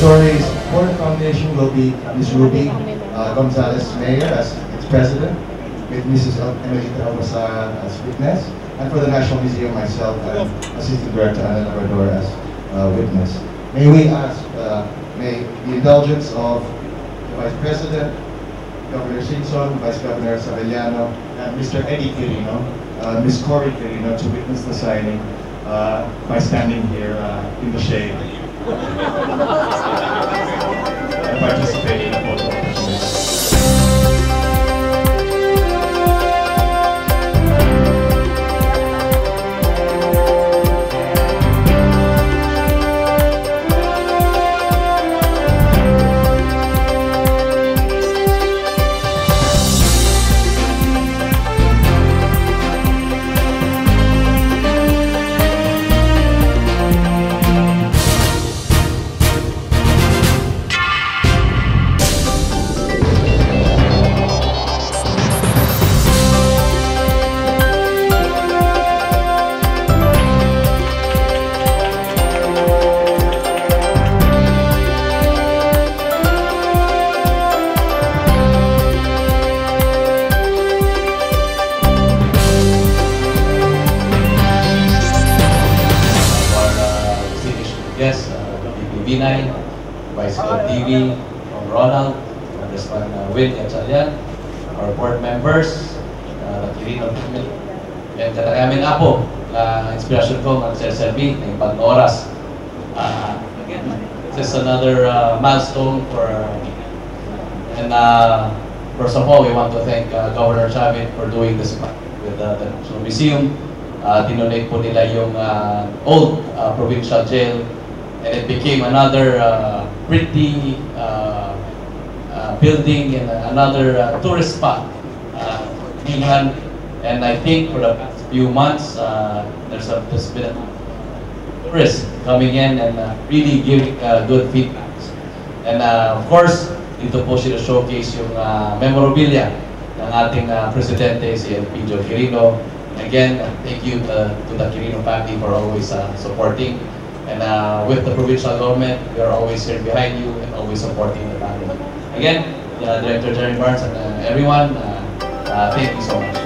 Story Support Foundation will be Ms. Ruby Gonzalez Mayor as its president, with Mrs. Emelita Almasara as witness, and for the National Museum, myself and Assistant Director Ana Labrador as witness. May we ask, may the indulgence of the Vice President, Governor Singson, Vice Governor Savellano, and Mr. Eddie Quirino, Ms. Cory Quirino, to witness the signing by standing here in the shade and participate in the photo opportunity. Yes, BB9, Vice Club TV, from Ronald, Congressman Will Gatchalian, our board members, Quirino, and katagaming apo, na inspirasyon ko, Sir Selby, na ibang oras. Again, this is another milestone for, and first of all, we want to thank Governor Chavit for doing this with the National Museum. Dinonate po nila yung old provincial jail, and it became another pretty building and another tourist spot. And I think for the past few months, there's been a tourist coming in and really giving good feedback. And of course, dito po sila showcase yung memorabilia ng ating presidente, si Elpidio Quirino. Again, thank you to the Quirino family for always supporting. And with the provincial government, we are always here behind you and always supporting the family. Again, Director Jerry Barnes and everyone, thank you so much.